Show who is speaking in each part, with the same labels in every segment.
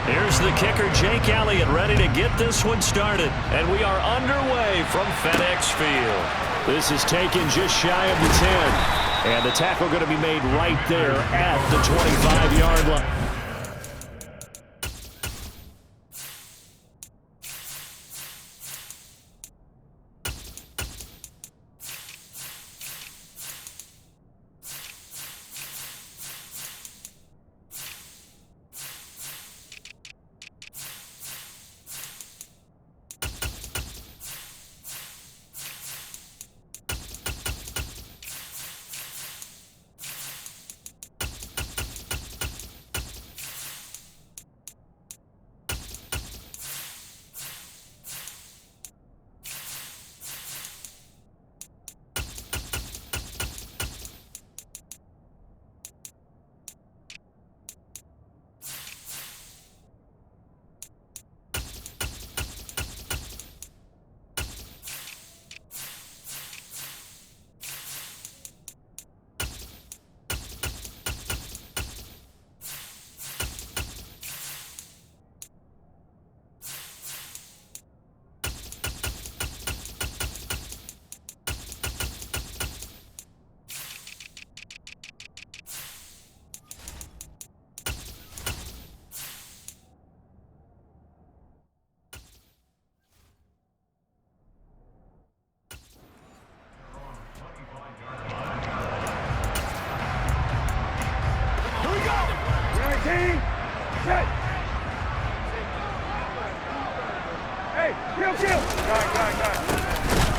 Speaker 1: Here's the kicker, Jake Elliott, ready to get this one started. And we are underway from FedEx Field. This is taken just shy of the 10. And the tackle going to be made right there at the 25-yard line.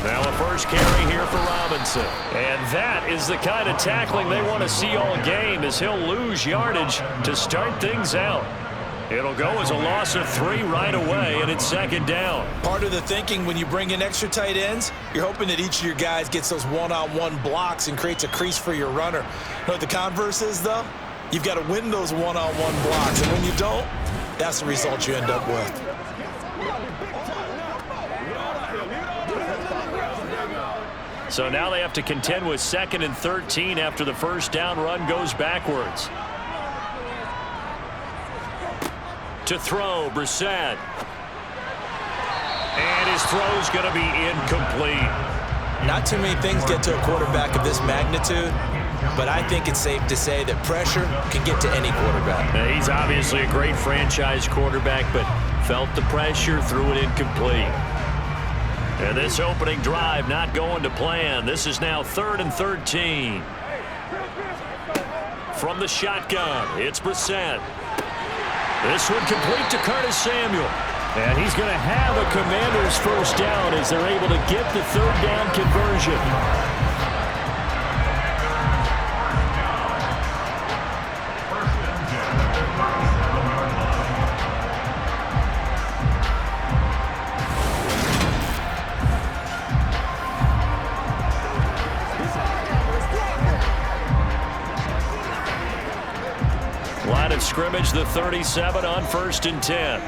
Speaker 1: Now a first carry here for Robinson. And that is the kind of tackling they want to see all game, as he'll lose yardage to start things out. It'll go as a loss of 3 right away, and it's second down.
Speaker 2: Part of the thinking when you bring in extra tight ends, you're hoping that each of your guys gets those one-on-one blocks and creates a crease for your runner. You know what the converse is, though? You've got to win those one-on-one blocks, and when you don't, that's the result you end up with.
Speaker 1: So now they have to contend with 2nd and 13 after the first down run goes backwards. To throw, Brissett. And his throw's going to be incomplete.
Speaker 2: Not too many things get to a quarterback of this magnitude, but I think it's safe to say that pressure can get to any quarterback.
Speaker 1: Now, he's obviously a great franchise quarterback, but felt the pressure, threw it incomplete. And this opening drive not going to plan. This is now 3rd and 13. From the shotgun, it's Brissett. This one complete to Curtis Samuel. And he's going to have a Commander's first down as they're able to get the 3rd down conversion. Line of scrimmage, the 37 on 1st and 10.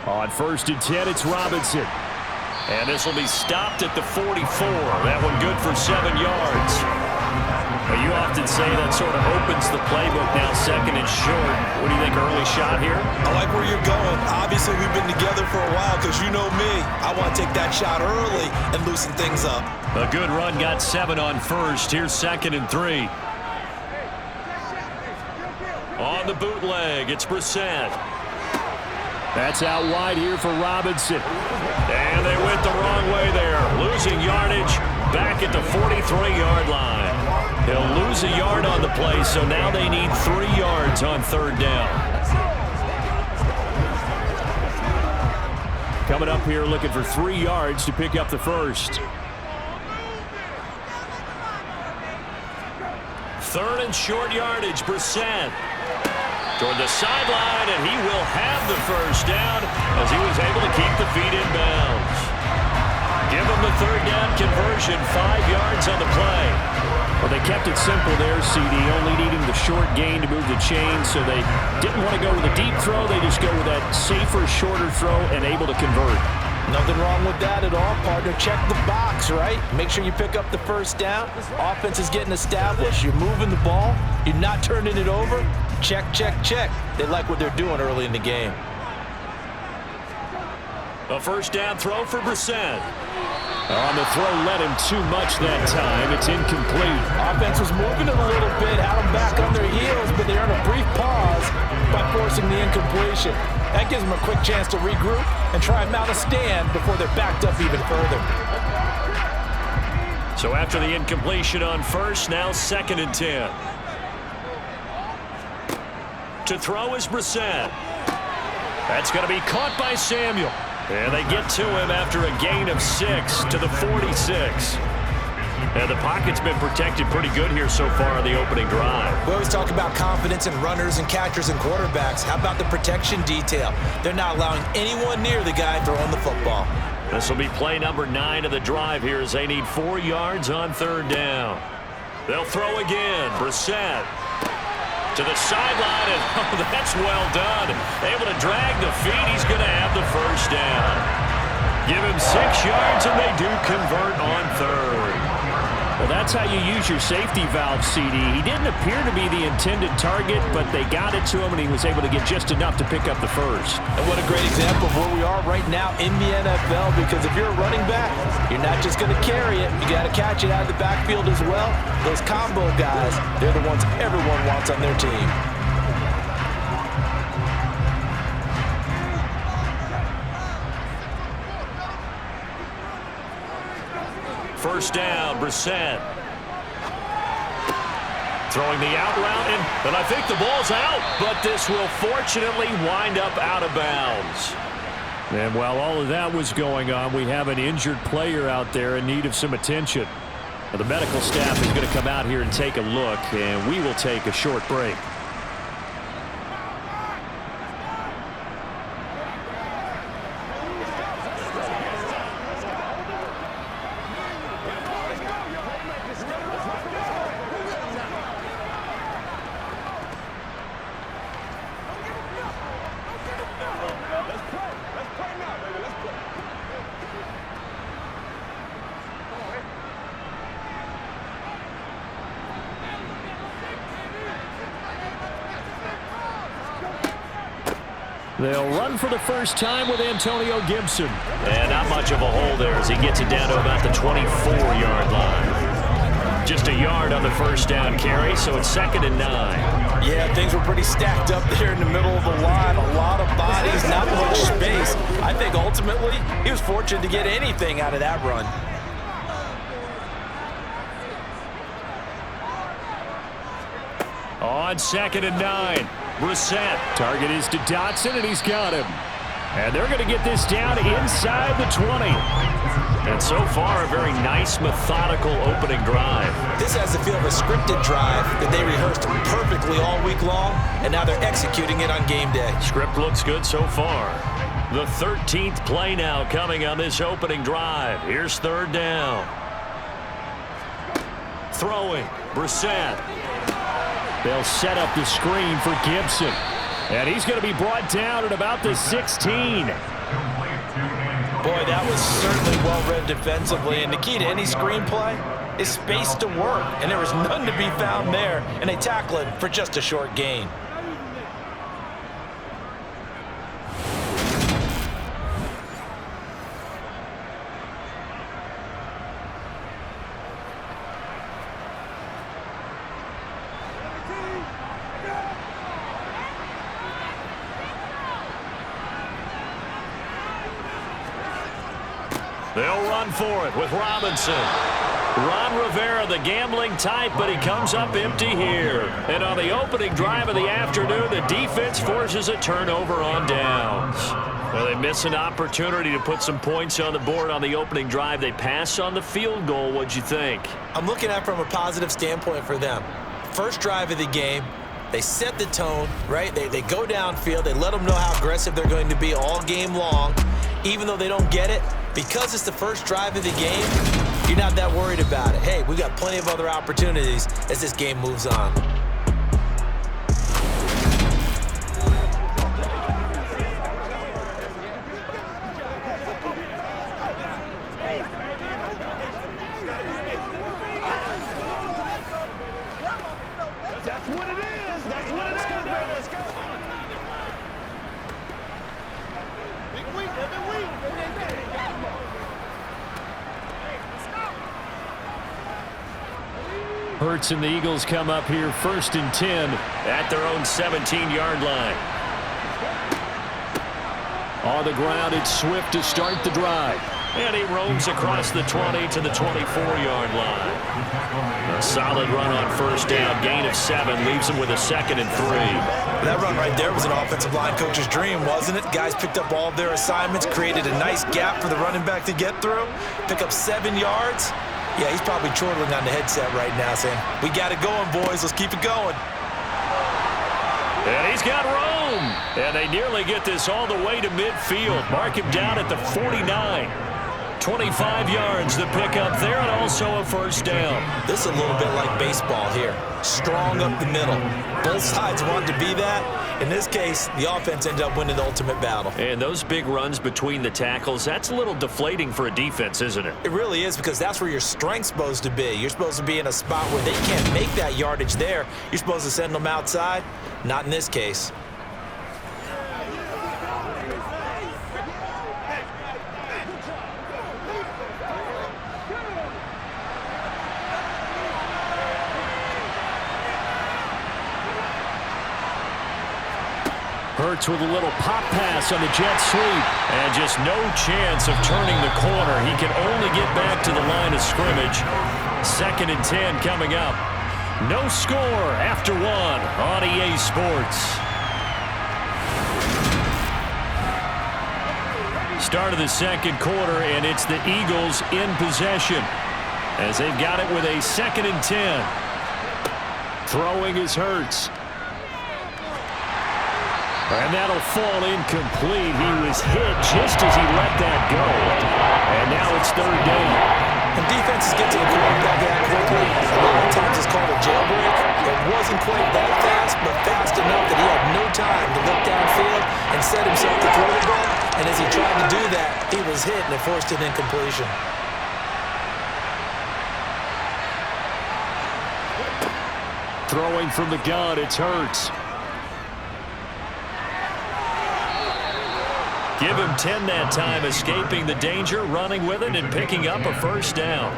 Speaker 1: On 1st and 10, it's Robinson. And this will be stopped at the 44. That one good for 7 yards. Well, you often say that sort of opens the playbook now, 2nd and short. What do you think, early shot here?
Speaker 2: I like where you're going. Obviously, we've been together for a while because you know me. I want to take that shot early and loosen things up.
Speaker 1: A good run, got 7 on 1st. Here's 2nd and 3. On the bootleg, it's Brissett. That's out wide here for Robinson. And they went the wrong way there. Losing yardage back at the 43-yard line. They'll lose a yard on the play, so now they need 3 yards on 3rd down. Coming up here looking for 3 yards to pick up the first. 3rd and short yardage, Brissett. Toward the sideline, and he will have the first down as he was able to keep the feet in bounds. Give him the 3rd down conversion, 5 yards on the play. Well, they kept it simple there, CD, only needing the short gain to move the chain, so they didn't want to go with a deep throw. They just go with that safer, shorter throw and able to convert.
Speaker 2: Nothing wrong with that at all, partner. Check the box, right? Make sure you pick up the first down. Offense is getting established. You're moving the ball. You're not turning it over. Check, check, check. They like what they're doing early in the game.
Speaker 1: A first down throw for Brissett.
Speaker 3: On the throw, led him too much that time. It's incomplete.
Speaker 2: Offense was moving it a little bit, had them back on their heels, but they earned a brief pause by forcing the incompletion. That gives them a quick chance to regroup and try and mount a stand before they're backed up even further.
Speaker 1: So after the incompletion on first, now 2nd and 10. To throw is Brissett. That's going to be caught by Samuel. And they get to him after a gain of 6 to the 46. And the pocket's been protected pretty good here so far on the opening drive.
Speaker 2: We always talk about confidence in runners and catchers and quarterbacks. How about the protection detail? They're not allowing anyone near the guy throwing the football.
Speaker 1: This will be play number 9 of the drive here as they need 4 yards on 3rd down. They'll throw again. Brissett to the sideline, and oh, that's well done. Able to drag the feet. He's going to have the first down. Give him 6 yards, and they do convert on 3rd.
Speaker 3: Well, that's how you use your safety valve, CD. He didn't appear to be the intended target, but they got it to him, and he was able to get just enough to pick up the first.
Speaker 2: And what a great example of where we are right now in the NFL, because if you're a running back, you're not just going to carry it. You got to catch it out of the backfield as well. Those combo guys, they're the ones everyone wants on their team.
Speaker 1: First down, Brissett. Throwing the out route, and I think the ball's out, but this will fortunately wind up out of bounds.
Speaker 3: And while all of that was going on, we have an injured player out there in need of some attention. Now, the medical staff is going to come out here and take a look, and we will take a short break. They'll run for the first time with Antonio Gibson.
Speaker 1: And not much of a hole there as he gets it down to about the 24-yard line. Just a yard on the first down carry, so it's 2nd and 9.
Speaker 2: Yeah, things were pretty stacked up there in the middle of the line. A lot of bodies, not much space. I think ultimately he was fortunate to get anything out of that run.
Speaker 1: On 2nd and 9. Brissett.
Speaker 3: Target is to Dotson, and he's got him. And they're going to get this down inside the 20.
Speaker 1: And so far, a very nice, methodical opening drive.
Speaker 2: This has the feel of a scripted drive that they rehearsed perfectly all week long, and now they're executing it on game day.
Speaker 1: Script looks good so far. The 13th play now coming on this opening drive. Here's 3rd down. Throwing. Brissett.
Speaker 3: They'll set up the screen for Gibson. And he's going to be brought down at about the 16.
Speaker 2: Boy, that was certainly well-read defensively. And the key to any screenplay is space to work. And there was none to be found there. And they tackle it for just a short gain.
Speaker 1: They'll run for it with Robinson. Ron Rivera, the gambling type, but he comes up empty here. And on the opening drive of the afternoon, the defense forces a turnover on downs. Well, they miss an opportunity to put some points on the board on the opening drive. They pass on the field goal. What'd you think?
Speaker 2: I'm looking at it from a positive standpoint for them. First drive of the game, they set the tone, right? They go downfield. They let them know how aggressive they're going to be all game long. Even though they don't get it, because it's the first drive of the game, you're not that worried about it. Hey, we got plenty of other opportunities as this game moves on.
Speaker 3: Hurts and the Eagles come up here 1st and 10
Speaker 1: at their own 17-yard line.
Speaker 3: On the ground, it's Swift to start the drive.
Speaker 1: And he roams across the 20 to the 24-yard line. A solid run on 1st down. Gain of 7 leaves him with a 2nd and 3.
Speaker 2: That run right there was an offensive line coach's dream, wasn't it? Guys picked up all of their assignments, created a nice gap for the running back to get through, pick up 7 yards. Yeah, he's probably chortling on the headset right now saying, we got it going, boys. Let's keep it going.
Speaker 1: And he's got room. And they nearly get this all the way to midfield. Mark him down at the 49. 25 yards the pickup there, and also a 1st down.
Speaker 2: This is a little bit like baseball here. Strong up the middle. Both sides want to be that. In this case, the offense ended up winning the ultimate battle.
Speaker 1: And those big runs between the tackles, that's a little deflating for a defense, isn't it?
Speaker 2: It really is, because that's where your strength's supposed to be. You're supposed to be in a spot where they can't make that yardage there. You're supposed to send them outside. Not in this case.
Speaker 3: Hurts with a little pop pass on the jet sweep.
Speaker 1: And just no chance of turning the corner. He can only get back to the line of scrimmage. 2nd and 10 coming up. No score after 1 on EA Sports. Start of the 2nd quarter, and it's the Eagles in possession as they've got it with a 2nd and 10.
Speaker 3: Throwing is Hurts. And that'll fall incomplete. He was hit just as he let that go. And now it's 3rd down.
Speaker 2: When defenses get to the quarterback that quickly, a lot of times it's called a jailbreak. It wasn't quite that fast, but fast enough that he had no time to look downfield and set himself to throw the ball. And as he tried to do that, he was hit and it forced an incompletion.
Speaker 3: Throwing from the gun, it's Hurts.
Speaker 1: Give him 10 that time, escaping the danger, running with it, and picking up a 1st down.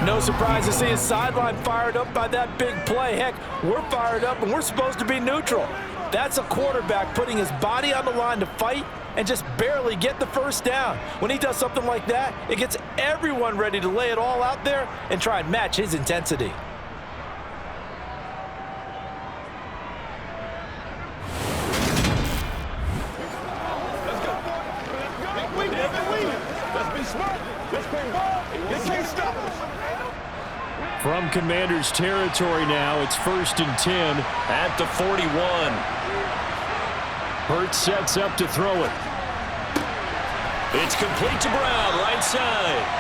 Speaker 2: No surprise to see his sideline fired up by that big play. Heck, we're fired up, and we're supposed to be neutral. That's a quarterback putting his body on the line to fight and just barely get the 1st down. When he does something like that, it gets everyone ready to lay it all out there and try and match his intensity.
Speaker 3: From Commander's territory now, it's 1st and 10
Speaker 1: at the 41.
Speaker 3: Hurts sets up to throw it.
Speaker 1: It's complete to Brown, right side.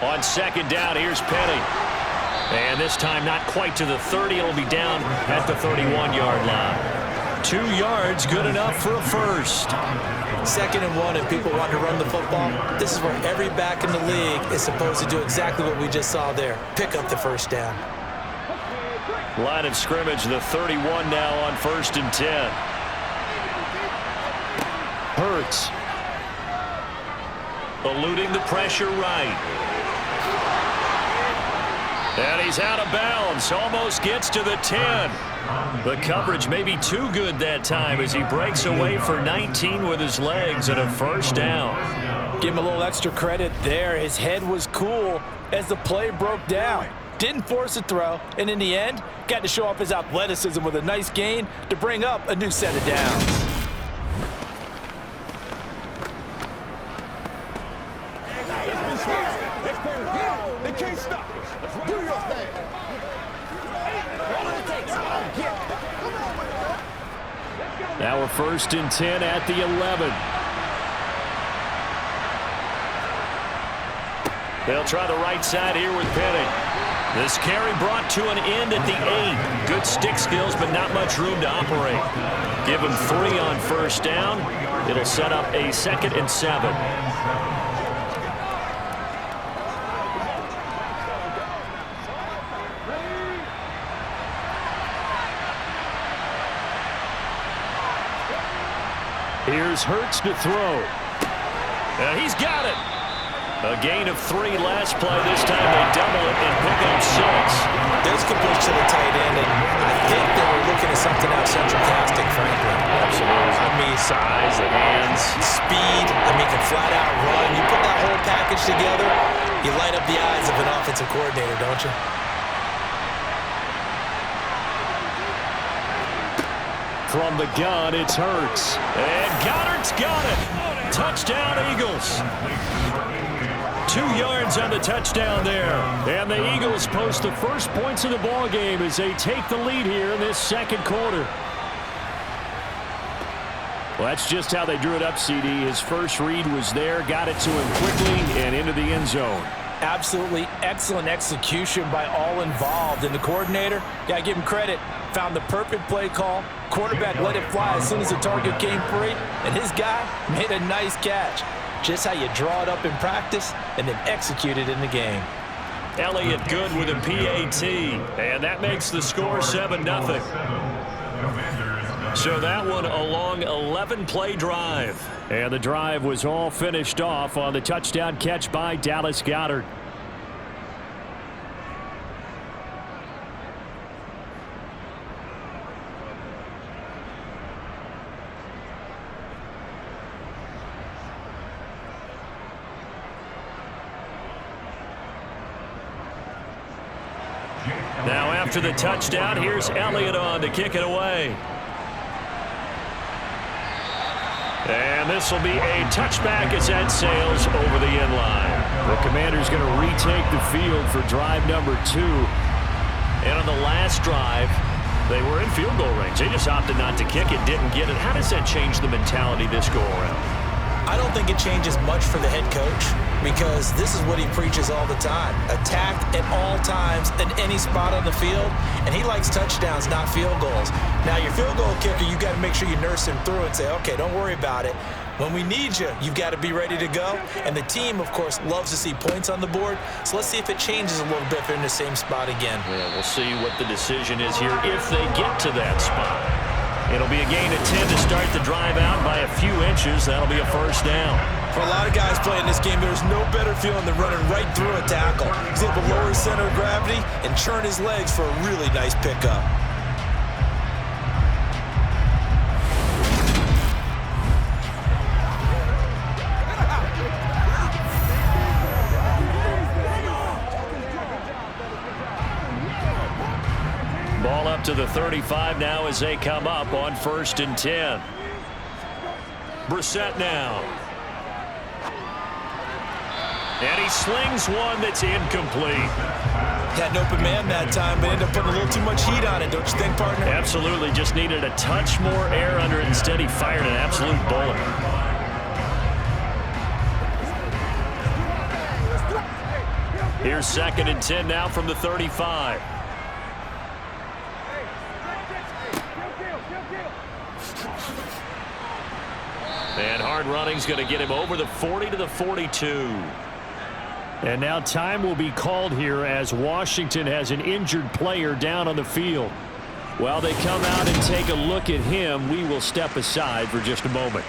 Speaker 1: On 2nd down, here's Penny. And this time not quite to the 30. It'll be down at the 31-yard line. 2 yards, good enough for a 1st.
Speaker 2: 2nd and 1, and people want to run the football. This is where every back in the league is supposed to do exactly what we just saw there. Pick up the 1st down.
Speaker 1: Line of scrimmage, the 31 now on 1st and 10.
Speaker 3: Hurts.
Speaker 1: Eluding the pressure right. And he's out of bounds. Almost gets to the 10. The coverage may be too good that time as he breaks away for 19 with his legs and a 1st down.
Speaker 2: Give him a little extra credit there. His head was cool as the play broke down. Didn't force a throw, and in the end, got to show off his athleticism with a nice gain to bring up a new set of downs.
Speaker 4: They can't stop us. Do your thing.
Speaker 3: Now we're 1st and 10 at the 11.
Speaker 1: They'll try the right side here with Penny. This carry brought to an end at the 8. Good stick skills, but not much room to operate. Give him 3 on first down. It'll set up a 2nd and 7.
Speaker 3: Here's Hurts to throw.
Speaker 1: He's got it. A gain of 3 last play. This time they double it and pick up 6.
Speaker 2: There's good push to the tight end, and I think they were looking at something out central casting, frankly.
Speaker 3: Absolutely. I mean, size, the hands.
Speaker 2: Speed. I mean, can flat out run. You put that whole package together, you light up the eyes of an offensive coordinator, don't you?
Speaker 3: From the gun, it's Hurts.
Speaker 1: And Goddard's got it. Touchdown, Eagles. 2 yards on the touchdown there.
Speaker 3: And the Eagles post the first points of the ball game as they take the lead here in this second quarter. Well, that's just how they drew it up, CD. His first read was there, got it to him quickly and into the end zone.
Speaker 2: Absolutely excellent execution by all involved. And the coordinator, got to give him credit, found the perfect play call. Quarterback let it fly as soon as the target came free, and his guy made a nice catch. Just how you draw it up in practice and then execute it in the game.
Speaker 1: Elliott good with a PAT, and that makes the score 7-0. So that one a long 11-play drive.
Speaker 3: And the drive was all finished off on the touchdown catch by Dallas Goedert.
Speaker 1: Now after the touchdown, here's Elliott on to kick it away. And this will be a touchback as that sails over the end line.
Speaker 3: The Commanders going to retake the field for drive number 2.
Speaker 1: And on the last drive, they were in field goal range. They just opted not to kick it, didn't get it. How does that change the mentality this go around?
Speaker 2: I don't think it changes much for the head coach because this is what he preaches all the time. Attack at all times in any spot on the field, and he likes touchdowns, not field goals. Now, your field goal kicker, you got to make sure you nurse him through and say, okay, don't worry about it. When we need you, you've got to be ready to go. And the team, of course, loves to see points on the board. So let's see if it changes a little bit if they're in the same spot again.
Speaker 1: Yeah, we'll see what the decision is here if they get to that spot. It'll be a gain of 10 to start the drive out by a few inches. That'll be a first down.
Speaker 2: For a lot of guys playing this game, there's no better feeling than running right through a tackle. He's able to lower his center of gravity and churn his legs for a really nice pickup.
Speaker 1: Ball up to the 35 now as they come up on 1st and 10. Brissett now. And he slings one that's incomplete.
Speaker 2: Had an open man that time, but ended up putting a little too much heat on it, don't you think, partner?
Speaker 1: Absolutely. Just needed a touch more air under it. Instead, he fired an absolute bullet. Here's 2nd and 10 now from the 35. And hard running's going to get him over the 40 to the 42.
Speaker 3: And now time will be called here as Washington has an injured player down on the field. While they come out and take a look at him, we will step aside for just a moment.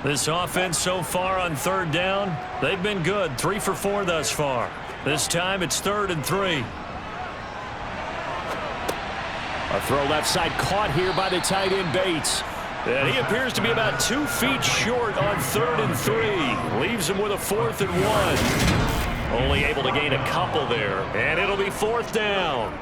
Speaker 1: This offense so far on 3rd down, they've been good. 3 for 4 thus far. This time it's 3rd and 3.
Speaker 3: A throw left side caught here by the tight end Bates.
Speaker 1: And he appears to be about 2 feet short on 3rd and 3. Leaves him with a 4th and 1. Only able to gain a couple there. And it'll be 4th down.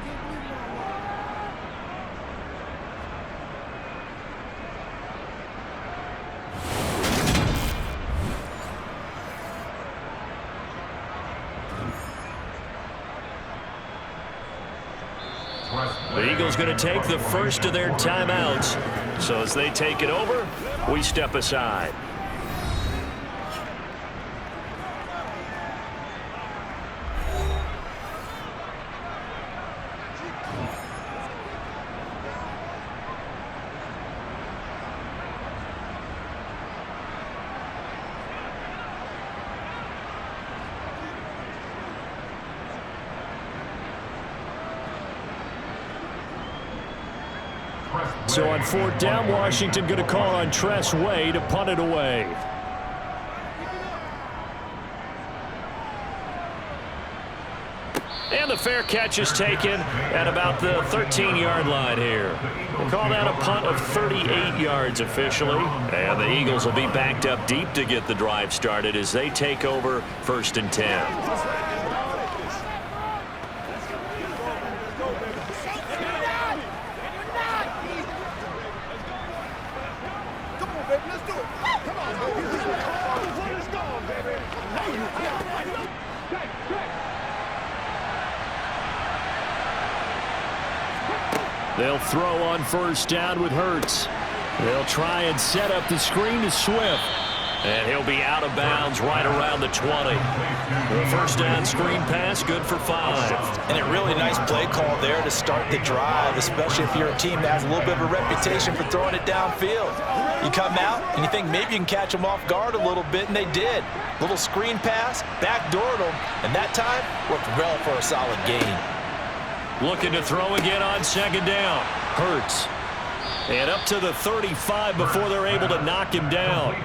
Speaker 1: The Eagles going to take the first of their timeouts. So as they take it over, we step aside.
Speaker 3: So on fourth down, Washington going to call on Tress Way to punt it away.
Speaker 1: And the fair catch is taken at about the 13-yard line here. We'll call that a punt of 38 yards officially. And the Eagles will be backed up deep to get the drive started as they take over 1st and 10.
Speaker 3: They'll throw on first down with Hurts. They'll try and set up the screen to Swift.
Speaker 1: And he'll be out of bounds right around the 20. The first down screen pass, good for 5.
Speaker 2: And a really nice play call there to start the drive, especially if you're a team that has a little bit of a reputation for throwing it downfield. You come out and you think maybe you can catch them off guard a little bit, and they did. Little screen pass, backdoored them, and that time worked well for a solid gain.
Speaker 3: Looking to throw again on second down. Hurts. And up to the 35 before they're able to knock him down.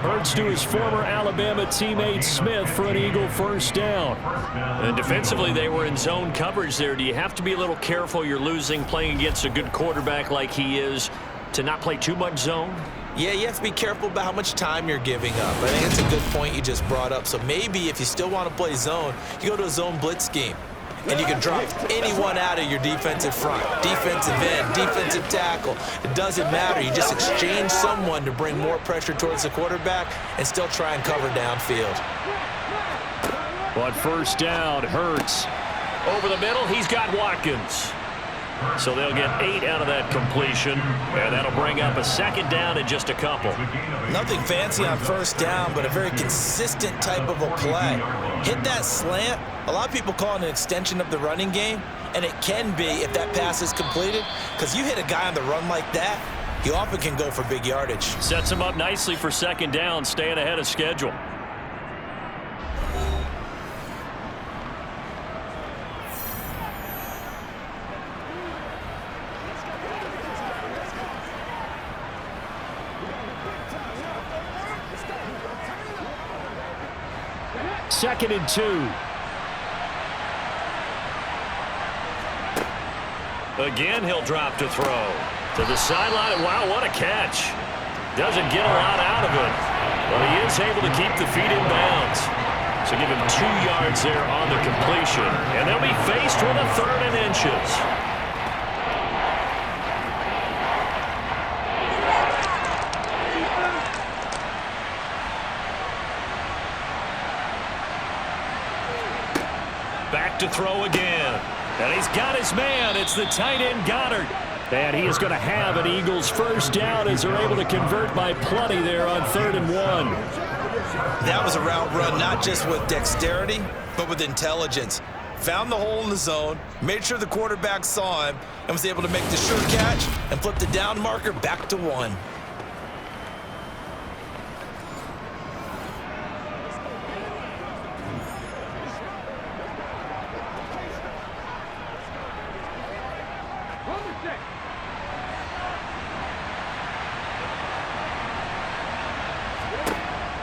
Speaker 3: Hurts to his former Alabama teammate Smith for an Eagle first down.
Speaker 1: And defensively, they were in zone coverage there. Do you have to be a little careful you're losing playing against a good quarterback like he is to not play too much zone?
Speaker 2: Yeah, you have to be careful about how much time you're giving up. I think it's a good point you just brought up. So maybe if you still want to play zone, you go to a zone blitz scheme. And you can drop anyone out of your defensive front, defensive end, defensive tackle. It doesn't matter. You just exchange someone to bring more pressure towards the quarterback and still try and cover downfield.
Speaker 3: But first down, Hurts.
Speaker 1: Over the middle, he's got Watkins. So they'll get 8 out of that completion, and that'll bring up a second down in just a couple.
Speaker 2: Nothing fancy on first down, but a very consistent type of a play. Hit that slant. A lot of people call it an extension of the running game, and it can be if that pass is completed, because you hit a guy on the run like that, he often can go for big yardage.
Speaker 3: Sets him up nicely for second down, staying ahead of schedule. Second and 2.
Speaker 1: Again, he'll drop to throw. To the sideline, and wow, what a catch. Doesn't get a lot out of it, but he is able to keep the feet in bounds. So give him 2 yards there on the completion, and they'll be faced with a 3rd and inches. Back to throw again. And he's got his man. It's the tight end Goddard.
Speaker 3: And he is going to have an Eagles first down as they're able to convert by plenty there on 3rd and 1.
Speaker 2: That was a route run not just with dexterity, but with intelligence. Found the hole in the zone, made sure the quarterback saw him, and was able to make the sure catch and flip the down marker back to 1.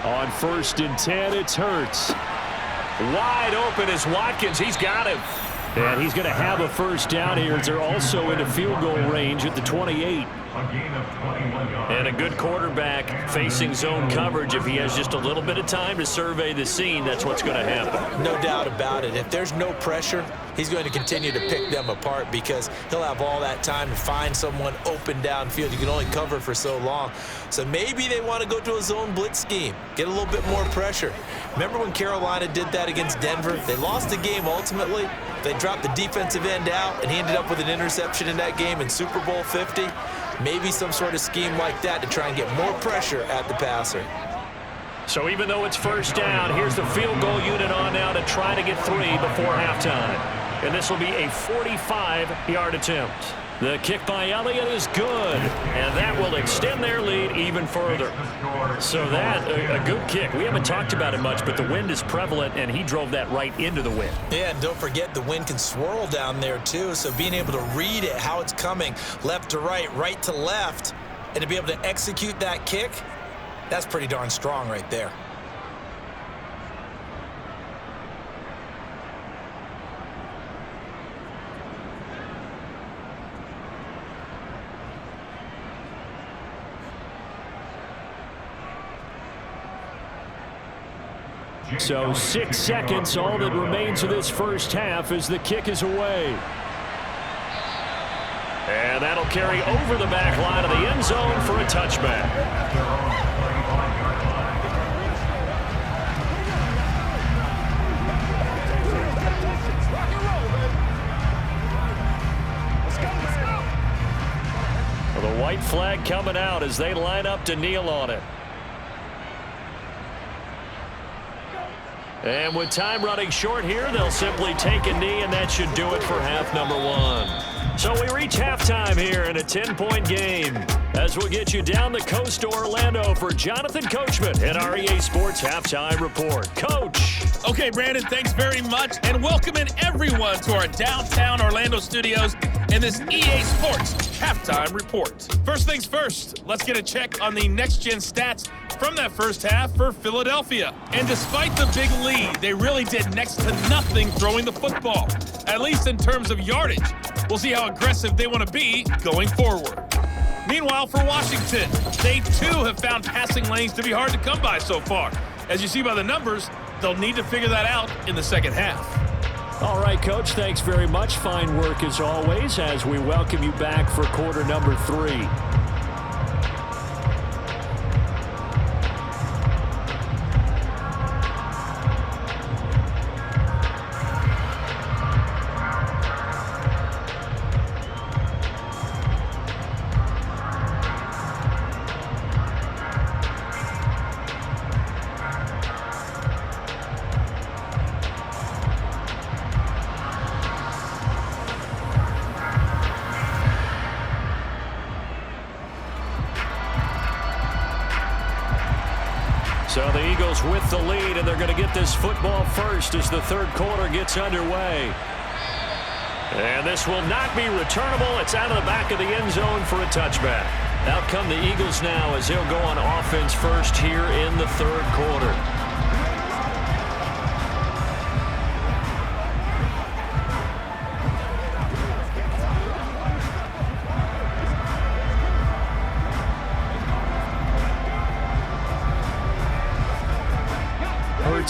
Speaker 3: On 1st and 10, it's Hurts.
Speaker 1: Wide open is Watkins. He's got him.
Speaker 3: And he's going to have a first down here as they're also into field goal range at the 28.
Speaker 1: And a good quarterback facing zone coverage. If he has just a little bit of time to survey the scene, that's what's going to happen.
Speaker 2: No doubt about it. If there's no pressure, he's going to continue to pick them apart because he'll have all that time to find someone open downfield. You can only cover for so long. So maybe they want to go to a zone blitz scheme, get a little bit more pressure. Remember when Carolina did that against Denver? They lost the game ultimately. They dropped the defensive end out, and he ended up with an interception in that game in Super Bowl 50. Maybe some sort of scheme like that to try and get more pressure at the passer.
Speaker 3: So even though it's first down, here's the field goal unit on now to try to get 3 before halftime. And this will be a 45-yard attempt. The kick by Elliott is good, and that will extend their lead even further. So that, a good kick. We haven't talked about it much, but the wind is prevalent, and he drove that right into the wind.
Speaker 2: Yeah, and don't forget the wind can swirl down there too, so being able to read it, how it's coming, left to right to left, and to be able to execute that kick, that's pretty darn strong right there.
Speaker 3: So 6 seconds, all that remains of this first half as the kick is away. And that'll carry over the back line of the end zone for a touchback. Well, the white flag coming out as they line up to kneel on it. And with time running short here, they'll simply take a knee, and that should do it for half number 1. So we reach halftime here in a 10-point game as we'll get you down the coast to Orlando for Jonathan Coachman at our EA Sports Halftime Report. Coach.
Speaker 5: Okay, Brandon, thanks very much, and welcoming everyone to our downtown Orlando studios in this EA Sports Halftime Report. First things first, let's get a check on the next-gen stats from that first half for Philadelphia. And despite the big lead, they really did next to nothing throwing the football, at least in terms of yardage. We'll see how aggressive they want to be going forward. Meanwhile, for Washington, they too have found passing lanes to be hard to come by so far. As you see by the numbers, they'll need to figure that out in the second half.
Speaker 3: All right, Coach, thanks very much. Fine work as always as we welcome you back for quarter number 3. So the Eagles with the lead, and they're going to get this football first as the third quarter gets underway. And this will not be returnable. It's out of the back of the end zone for a touchback. Out come the Eagles now as they'll go on offense first here in the third quarter.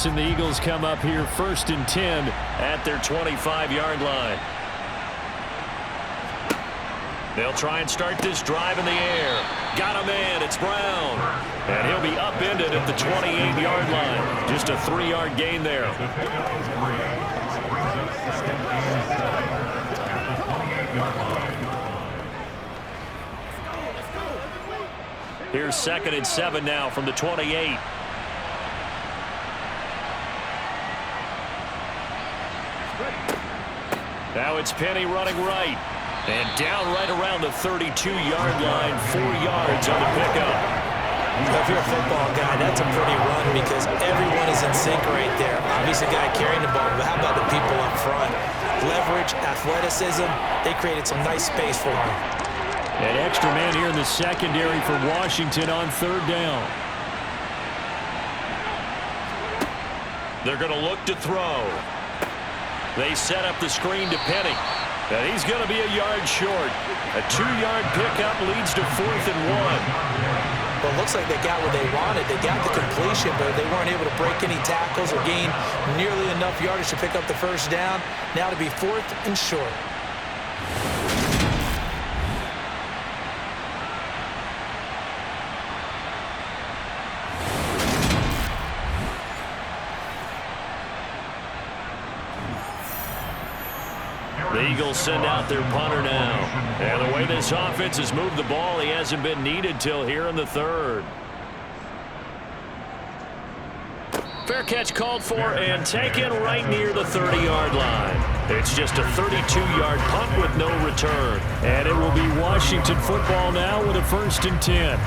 Speaker 3: And the Eagles come up here 1st and 10 at their 25-yard line. They'll try and start this drive in the air. Got a man. It's Brown. And he'll be upended at the 28-yard line. Just a 3-yard gain there. Here's 2nd and 7 now from the 28. Now it's Penny running right. And down right around the 32-yard line, 4 yards on the pickup.
Speaker 2: If you're a football guy, that's a pretty run because everyone is in sync right there. Obviously, the guy carrying the ball, but how about the people up front? Leverage, athleticism, they created some nice space for him.
Speaker 3: An extra man here in the secondary for Washington on 3rd down. They're going to look to throw. They set up the screen to Penny. And he's going to be a yard short. A 2-yard pickup leads to 4th and 1.
Speaker 2: Well, it looks like they got what they wanted. They got the completion, but they weren't able to break any tackles or gain nearly enough yardage to pick up the first down. Now to be 4th and short.
Speaker 1: The Eagles send out their punter now. And the way this offense has moved the ball, he hasn't been needed till here in the third. Fair catch called for and taken right near the 30-yard line. It's just a 32-yard punt with no return.
Speaker 3: And it will be Washington football now with a 1st and 10.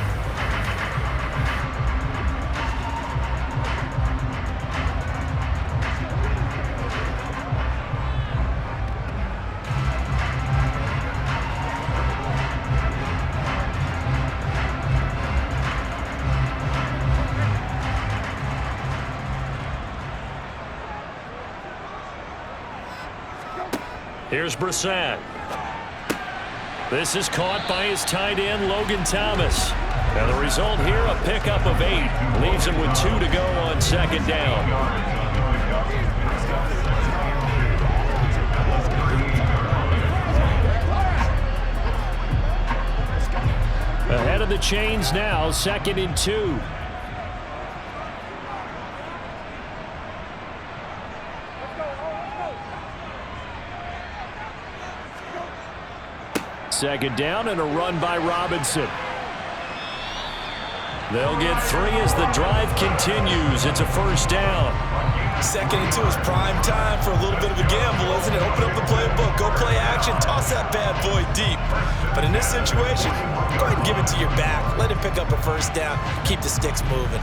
Speaker 1: Here's Brissett. This is caught by his tight end, Logan Thomas. And the result here, a pickup of 8. Leaves him with 2 to go on 2nd down.
Speaker 3: Ahead of the chains now, 2nd and 2. Second down and a run by Robinson.
Speaker 1: They'll get 3 as the drive continues. It's a 1st down.
Speaker 2: 2nd and 2 is prime time for a little bit of a gamble, isn't it? Open up the playbook, go play action, toss that bad boy deep. But in this situation, go ahead and give it to your back. Let him pick up a 1st down. Keep the sticks moving.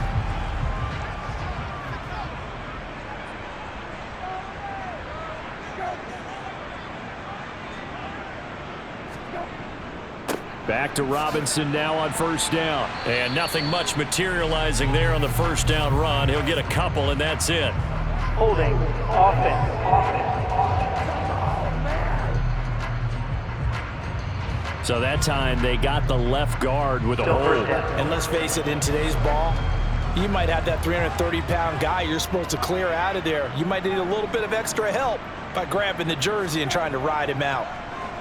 Speaker 3: Back to Robinson now on 1st down.
Speaker 1: And nothing much materializing there on the 1st down run. He'll get a couple, and that's it.
Speaker 6: Holding offense.
Speaker 3: So that time they got the left guard with a hold.
Speaker 2: And let's face it, in today's ball, you might have that 330-pound guy you're supposed to clear out of there. You might need a little bit of extra help by grabbing the jersey and trying to ride him out.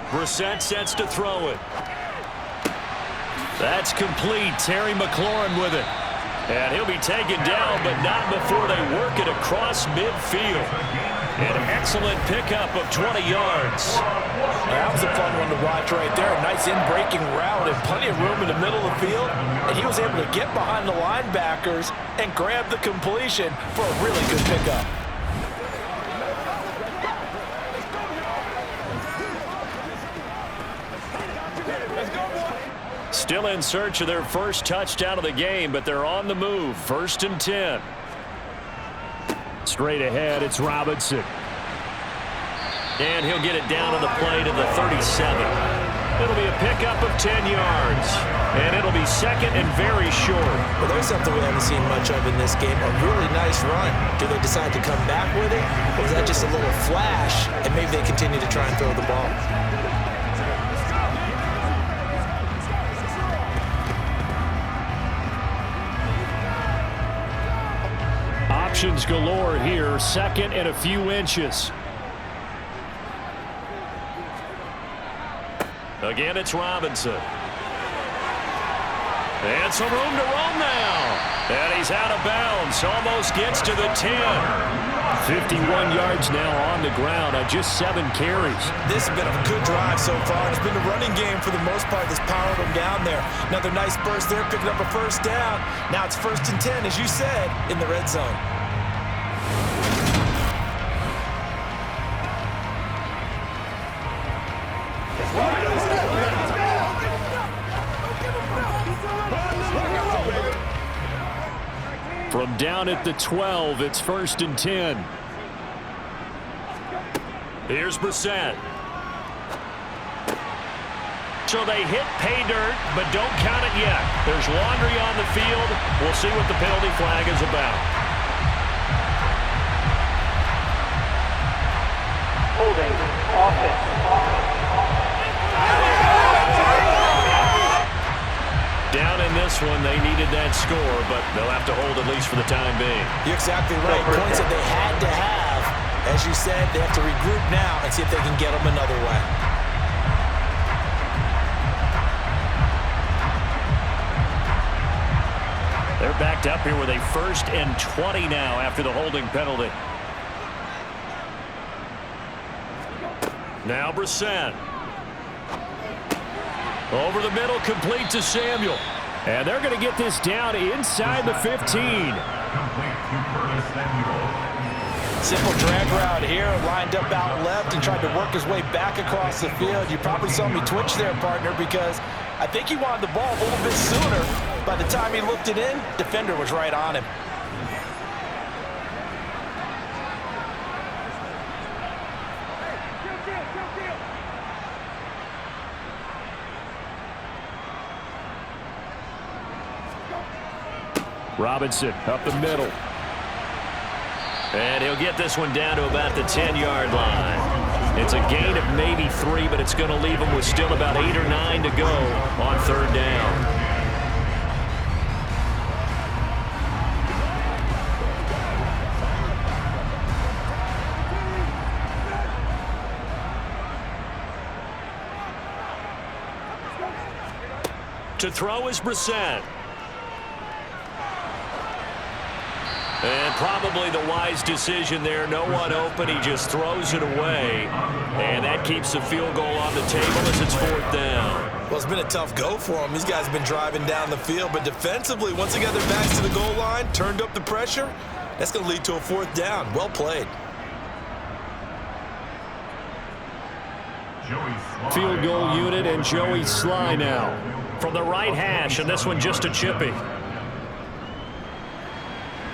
Speaker 1: Brissett sets to throw it. That's complete. Terry McLaurin with it. And he'll be taken down, but not before they work it across midfield. An excellent pickup of 20 yards.
Speaker 2: That was a fun one to watch right there. A nice in-breaking route and plenty of room in the middle of the field. And he was able to get behind the linebackers and grab the completion for a really good pickup.
Speaker 1: Still in search of their first touchdown of the game, but they're on the move. 1st and 10.
Speaker 3: Straight ahead, it's Robinson.
Speaker 1: And he'll get it down on the play to the 37. It'll be a pickup of 10 yards. And it'll be 2nd and very short.
Speaker 2: Well, there's something we haven't seen much of in this game. A really nice run. Do they decide to come back with it? Or is that just a little flash, and maybe they continue to try and throw the ball?
Speaker 3: Options galore here. 2nd and a few inches.
Speaker 1: Again, it's Robinson. And some room to roam now. And he's out of bounds. Almost gets to the 10.
Speaker 3: 51 yards now on the ground on just 7 carries.
Speaker 2: This has been a good drive so far. It's been the running game for the most part that's powered them down there. Another nice burst there, picking up a 1st down. Now it's 1st and 10, as you said, in the red zone.
Speaker 3: From down at the 12, it's 1st and 10.
Speaker 1: Here's Brissett. So they hit pay dirt, but don't count it yet. There's laundry on the field. We'll see what the penalty flag is about.
Speaker 6: Holding offense.
Speaker 1: Down in this one, they needed that score, but they'll have to hold at least for the time being.
Speaker 2: You're exactly right. Points that they had to have. As you said, they have to regroup now and see if they can get them another way.
Speaker 1: They're backed up here with a 1st and 20 now after the holding penalty. Now Brissett. Over the middle, complete to Samuel.
Speaker 3: And they're going to get this down inside the 15.
Speaker 2: Simple drag route here, lined up out left and tried to work his way back across the field. You probably saw me twitch there, partner, because I think he wanted the ball a little bit sooner. By the time he looked it in, defender was right on him.
Speaker 3: Robinson up the middle.
Speaker 1: And he'll get this one down to about the 10-yard line. It's a gain of maybe 3, but it's going to leave him with still about 8 or 9 to go on third down. To throw is Brissett. And probably the wise decision there. No one open. He just throws it away. And that keeps the field goal on the table as it's fourth down.
Speaker 2: Well, it's been a tough go for him. These guys have been driving down the field. But defensively, once they got their backs to the goal line, turned up the pressure, that's going to lead to a fourth down. Well played.
Speaker 3: Field goal unit and Joey Sly now.
Speaker 1: From the right hash, and this one just a chippy.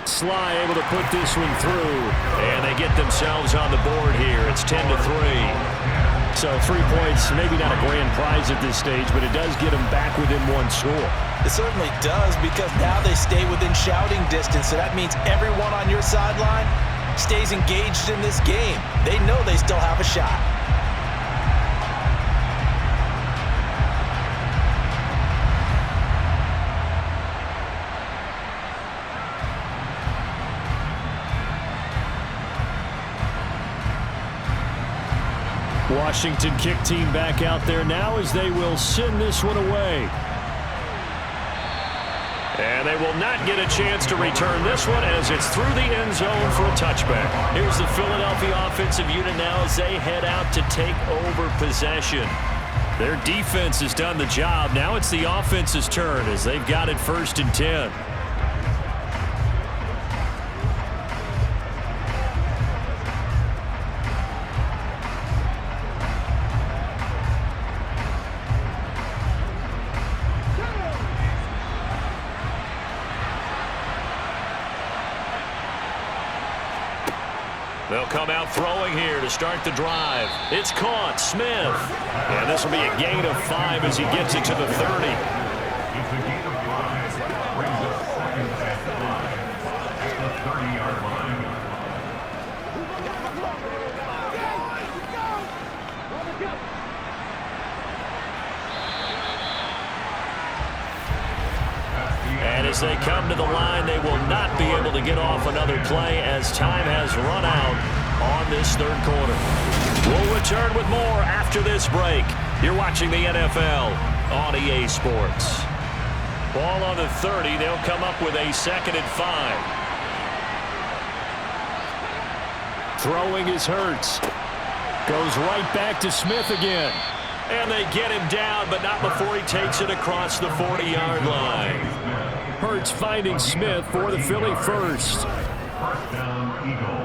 Speaker 3: Sly able to put this one through.
Speaker 1: And they get themselves on the board here. It's 10-3.
Speaker 3: So 3 points, maybe not a grand prize at this stage, but it does get them back within one score.
Speaker 2: It certainly does, because now they stay within shouting distance. So that means everyone on your sideline stays engaged in this game. They know they still have a shot.
Speaker 3: Washington kick team back out there now as they will send this one away.
Speaker 1: And they will not get a chance to return this one as it's through the end zone for a touchback. Here's the Philadelphia offensive unit now as they head out to take over possession.
Speaker 3: Their defense has done the job. Now it's the offense's turn as they've got it 1st and 10.
Speaker 1: They'll come out throwing here to start the drive. It's caught. Smith. And this will be a gain of 5 as he gets it to the 30. And as they come to the line, they will not be able to get off another play as time has run out on this third quarter. We'll return with more after this break. You're watching the NFL on EA Sports. Ball on the 30. They'll come up with a 2nd and 5.
Speaker 3: Throwing is Hurts. Goes right back to Smith again.
Speaker 1: And they get him down, but not before he takes it across the 40-yard line.
Speaker 3: Hurts finding Smith for the Philly first.
Speaker 7: First down, Eagles.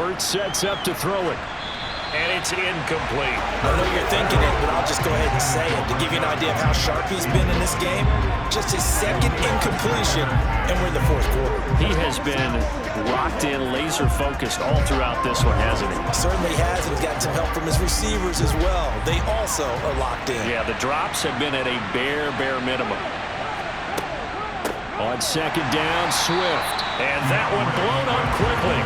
Speaker 3: Hurts sets up to throw it.
Speaker 1: And it's incomplete.
Speaker 2: I know you're thinking it, but I'll just go ahead and say it. To give you an idea of how sharp he's been in this game, just his 2nd incompletion, and we're in the 4th quarter.
Speaker 3: He has been locked in, laser-focused all throughout this one, hasn't he?
Speaker 2: Certainly has, and he's got some help from his receivers as well. They also are locked in.
Speaker 3: Yeah, the drops have been at a bare minimum. On 2nd down, Swift.
Speaker 1: And that one blown up quickly.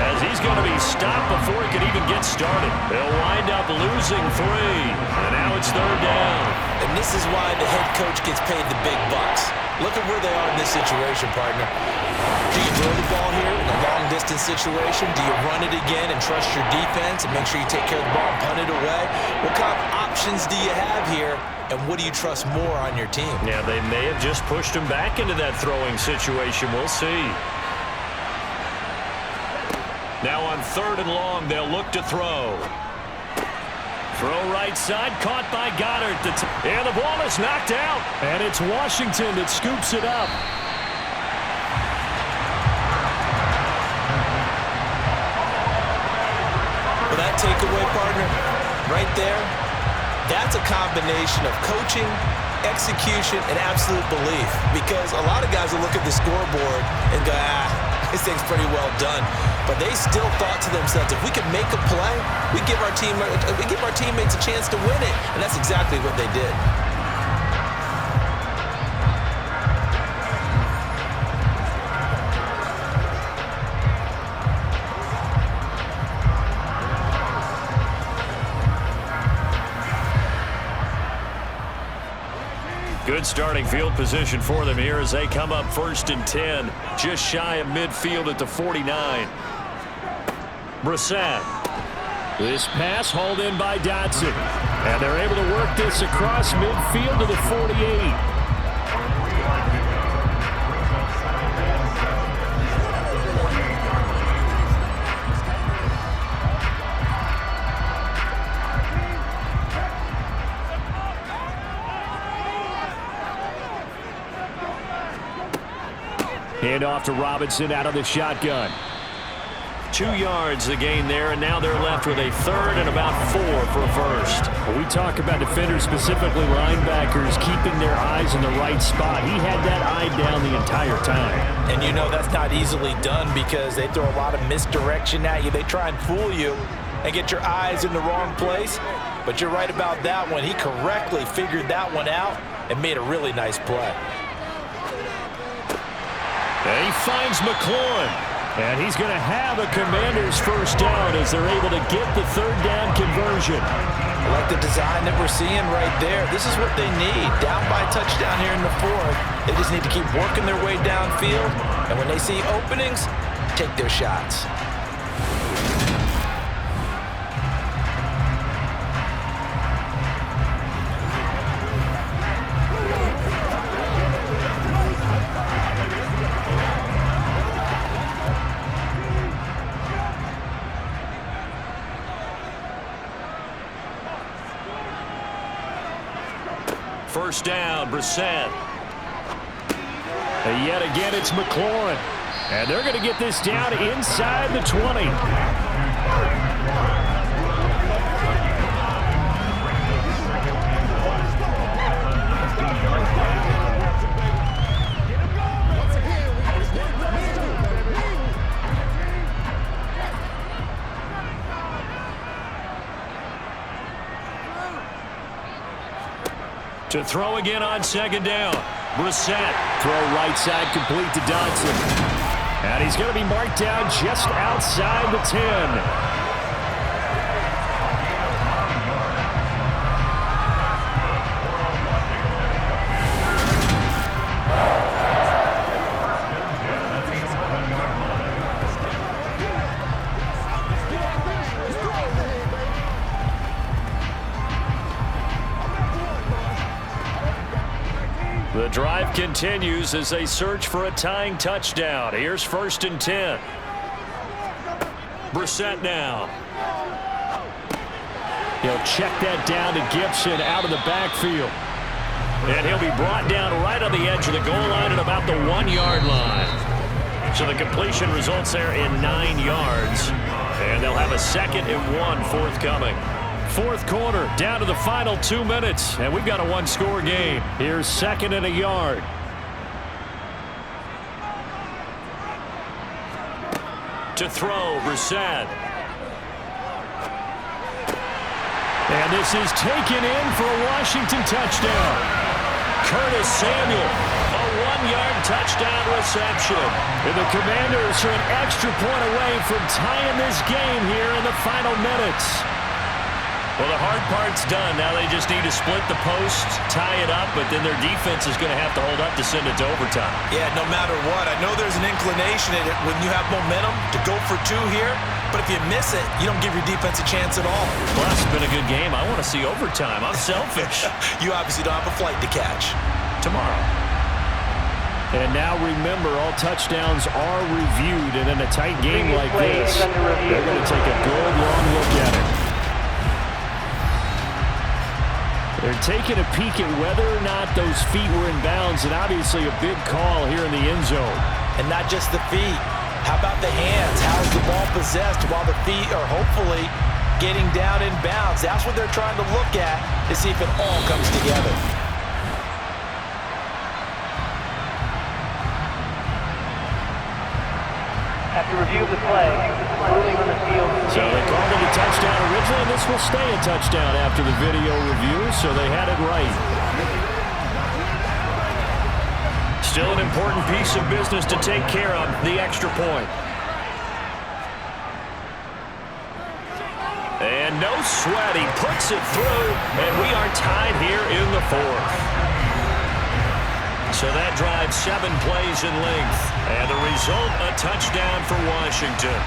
Speaker 1: as he's going to be stopped before he could even get started. They'll wind up losing 3, and now it's 3rd down.
Speaker 2: And this is why the head coach gets paid the big bucks. Look at where they are in this situation, partner. Do you throw the ball here in a long-distance situation? Do you run it again and trust your defense and make sure you take care of the ball and punt it away? What kind of options do you have here, and what do you trust more on your team?
Speaker 1: Yeah, they may have just pushed him back into that throwing situation. We'll see. Now on 3rd and long, they'll look to throw. Throw right side, caught by Goddard. And the ball is knocked out.
Speaker 3: And it's Washington that scoops it up.
Speaker 2: Well, that takeaway, partner, right there, that's a combination of coaching, execution, and absolute belief. Because a lot of guys will look at the scoreboard and go, this thing's pretty well done. But they still thought to themselves, if we could make a play, we give our teammates a chance to win it. And that's exactly what they did.
Speaker 1: Good starting field position for them here as they come up 1st and 10, just shy of midfield at the 49. Brissett.
Speaker 3: This pass hauled in by Dodson. And they're able to work this across midfield to the 48. Hand off to Robinson out of the shotgun.
Speaker 1: 2 yards the gain there, and now they're left with a 3rd and about 4 for a first.
Speaker 3: When we talk about defenders, specifically linebackers, keeping their eyes in the right spot. He had that eye down the entire time.
Speaker 2: And you know that's not easily done because they throw a lot of misdirection at you. They try and fool you and get your eyes in the wrong place. But you're right about that one. He correctly figured that one out and made a really nice play.
Speaker 3: And he finds McLaurin. And he's going to have a Commanders first down as they're able to get the 3rd down conversion.
Speaker 2: I like the design that we're seeing right there. This is what they need. Down by a touchdown here in the 4th. They just need to keep working their way downfield. And when they see openings, take their shots.
Speaker 1: First down, Brissett.
Speaker 3: And yet again, it's McLaurin. And they're going to get this down inside the 20.
Speaker 1: To throw again on 2nd down. Brissett.
Speaker 3: Throw right side complete to Dodson. And he's going to be marked down just outside the 10.
Speaker 1: The drive continues as they search for a tying touchdown. Here's 1st and 10. Brissett now.
Speaker 3: He'll check that down to Gibson out of the backfield.
Speaker 1: And he'll be brought down right on the edge of the goal line at about the 1-yard line. So the completion results there in 9 yards. And they'll have a 2nd and 1 forthcoming.
Speaker 3: 4th quarter, down to the final 2 minutes, and we've got a 1-score game. Here's 2nd and a yard.
Speaker 1: To throw, Brissett.
Speaker 3: And this is taken in for a Washington touchdown.
Speaker 1: Curtis Samuel, a 1-yard touchdown reception.
Speaker 3: And the Commanders are an extra point away from tying this game here in the final minutes.
Speaker 1: Well, the hard part's done. Now they just need to split the post, tie it up, but then their defense is going to have to hold up to send it to overtime.
Speaker 2: Yeah, no matter what. I know there's an inclination in it when you have momentum to go for 2 here, but if you miss it, you don't give your defense a chance at all.
Speaker 1: Plus, it's been a good game. I want to see overtime. I'm selfish.
Speaker 2: You obviously don't have a flight to catch.
Speaker 1: Tomorrow.
Speaker 3: And now remember, all touchdowns are reviewed, and in a tight game like this, they're going to take a good long look at it. They're taking a peek at whether or not those feet were in bounds, and obviously a big call here in the end zone.
Speaker 2: And not just the feet. How about the hands? How's the ball possessed while the feet are hopefully getting down in bounds? That's what they're trying to look at to see if it all comes together.
Speaker 6: After review of the play, ruling on the field.
Speaker 3: So they called it a touchdown originally, and this will stay a touchdown after the video review, so they had it right.
Speaker 1: Still an important piece of business to take care of, the extra point. And no sweat, he puts it through, and we are tied here in the 4th. So that drives 7 plays in length, and the result, a touchdown for Washington.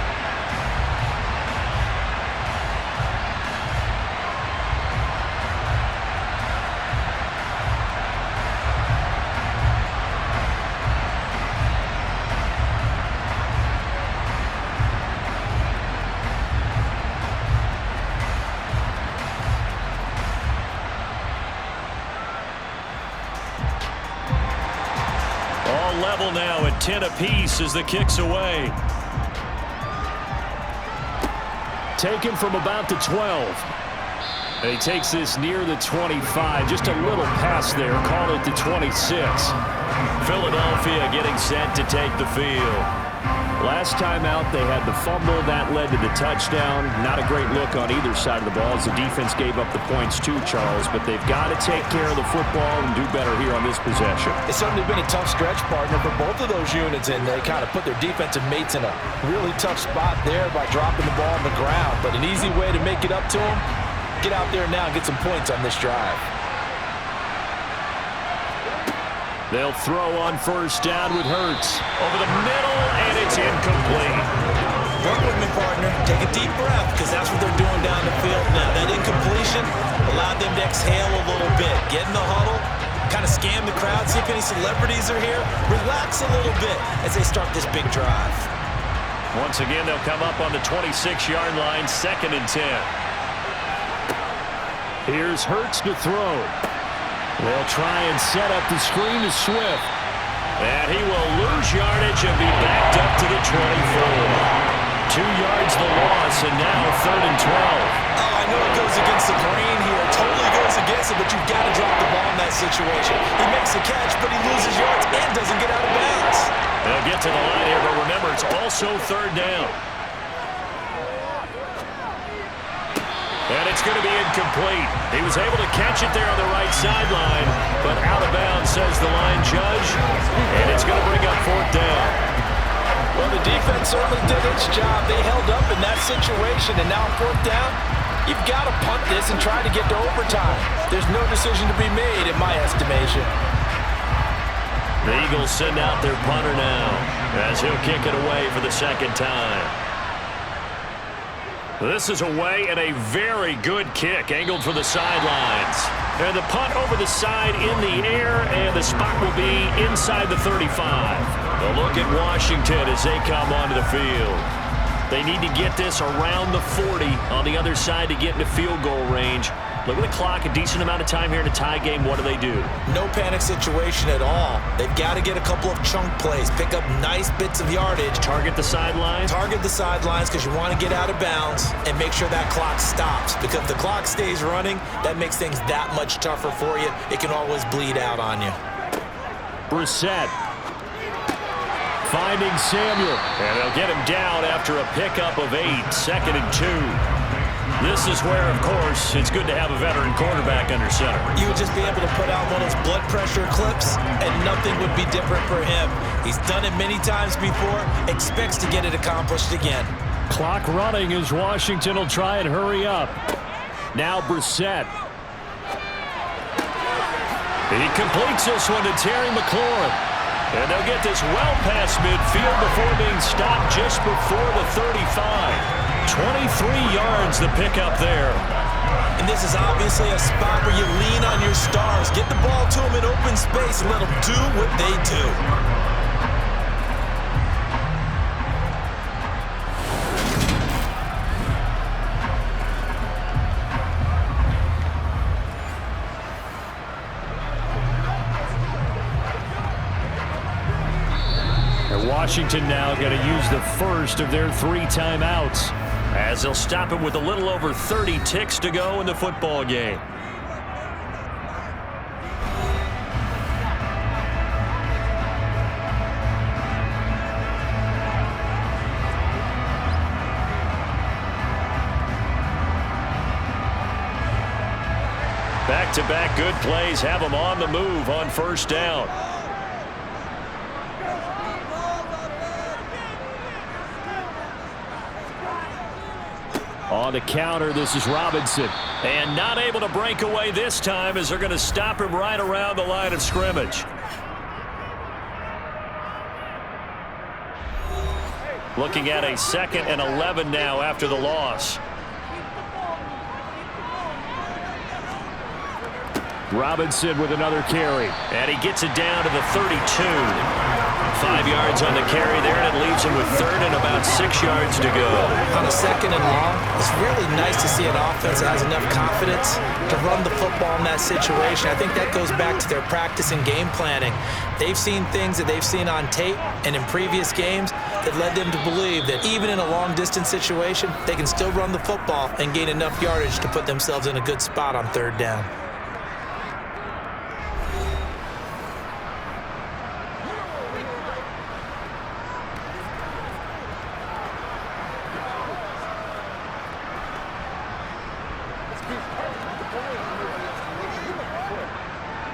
Speaker 1: Level now at 10 apiece as the kick's away.
Speaker 3: Taken from about the 12. And he takes this near the 25. Just a little pass there. Call it the 26.
Speaker 1: Philadelphia getting set to take the field.
Speaker 3: Last time out, they had the fumble. That led to the touchdown. Not a great look on either side of the ball as the defense gave up the points too, Charles. But they've got to take care of the football and do better here on this possession.
Speaker 2: It's certainly been a tough stretch, partner, for both of those units, and they kind of put their defensive mates in a really tough spot there by dropping the ball on the ground. But an easy way to make it up to them, get out there now and get some points on this drive.
Speaker 3: They'll throw on first down with Hurts.
Speaker 1: Over the middle, and it's incomplete.
Speaker 2: Work with me, partner. Take a deep breath, because that's what they're doing down the field now. That incompletion allowed them to exhale a little bit. Get in the huddle, kind of scan the crowd, see if any celebrities are here. Relax a little bit as they start this big drive.
Speaker 1: Once again, they'll come up on the 26-yard line, 2nd and 10.
Speaker 3: Here's Hurts to throw. They'll try and set up the screen to Swift.
Speaker 1: And he will lose yardage and be backed up to the 24. 2 yards the loss, and now 3rd and 12.
Speaker 2: Oh, I know it goes against the grain here. It totally goes against it, but you've got to drop the ball in that situation. He makes the catch, but he loses yards and doesn't get out of bounds.
Speaker 1: They'll get to the line here, but remember, it's also 3rd down. And it's going to be incomplete. He was able to catch it there on the right sideline, but out of bounds, says the line judge. And it's going to bring up 4th down.
Speaker 2: Well, the defense certainly did its job. They held up in that situation, and now 4th down, you've got to punt this and try to get to overtime. There's no decision to be made, in my estimation.
Speaker 1: The Eagles send out their punter now, as he'll kick it away for the 2nd time. This is away and a very good kick, angled for the sidelines. And the punt over the side in the air, and the spot will be inside the 35. A look at Washington as they come onto the field. They need to get this around the 40 on the other side to get into field goal range. Look at the clock, a decent amount of time here in a tie game. What do they do?
Speaker 2: No panic situation at all. They've got to get a couple of chunk plays, pick up nice bits of yardage.
Speaker 1: Target the sidelines?
Speaker 2: Target the sidelines because you want to get out of bounds and make sure that clock stops. Because if the clock stays running, that makes things that much tougher for you. It can always bleed out on you.
Speaker 3: Brissett finding Samuel.
Speaker 1: And they'll get him down after a pickup of 8, 2nd and 2.
Speaker 3: This is where, of course, it's good to have a veteran quarterback under center.
Speaker 2: You would just be able to put out one of those blood pressure clips, and nothing would be different for him. He's done it many times before, expects to get it accomplished again.
Speaker 3: Clock running as Washington will try and hurry up. Now Brissett. He completes this one to Terry McLaurin. And they'll get this well past midfield before being stopped just before the 35. 23 yards the pickup there.
Speaker 2: And this is obviously a spot where you lean on your stars. Get the ball to them in open space and let them do what they do.
Speaker 3: And Washington now going to use the first of their 3 timeouts, as they'll stop it with a little over 30 ticks to go in the football game. Back-to-back good plays have them on the move on first down. On the counter, this is Robinson. And not able to break away this time as they're going to stop him right around the line of scrimmage. Looking at a 2nd and 11 now after the loss. Robinson with another carry. And he gets it down to the 32. 5 yards on the carry there, and it leaves him with 3rd and about 6 yards to go.
Speaker 2: On a 2nd and long, it's really nice to see an offense that has enough confidence to run the football in that situation. I think that goes back to their practice and game planning. They've seen things that they've seen on tape and in previous games that led them to believe that even in a long-distance situation, they can still run the football and gain enough yardage to put themselves in a good spot on 3rd down.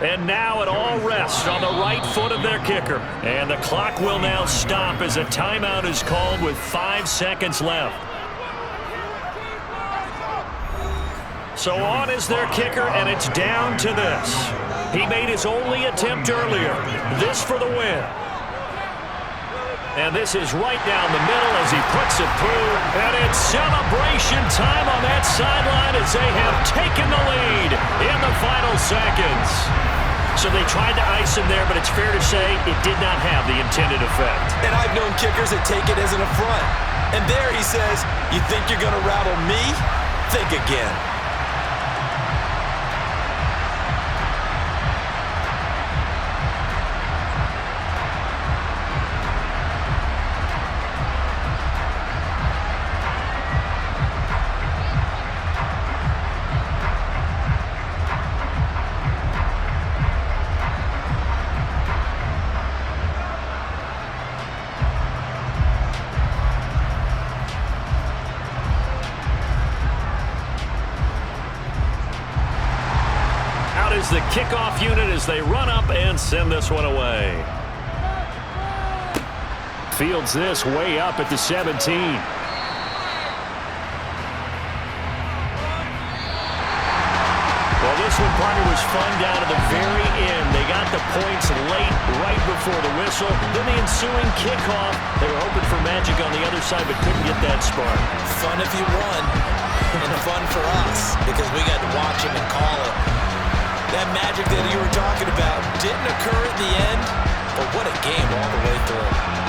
Speaker 3: And now it all rests on the right foot of their kicker. And the clock will now stop as a timeout is called with 5 seconds left. So on is their kicker, and it's down to this. He made his only attempt earlier. This for the win. And this is right down the middle as he puts it through. And it's celebration time on that sideline as they have taken the lead in the final seconds. So they tried to ice him there, but it's fair to say it did not have the intended effect.
Speaker 2: And I've known kickers that take it as an affront. And there he says, you think you're going to rattle me? Think again.
Speaker 3: Is the kickoff unit as they run up and send this one away. Fields this way up at the 17. Well, this one, partner, was fun down to the very end. They got the points late, right before the whistle. Then the ensuing kickoff. They were hoping for magic on the other side, but couldn't get that spark.
Speaker 2: Fun if you won, and fun for us because we got to watch him and call it. That magic that you were talking about didn't occur at the end, but what a game all the way through.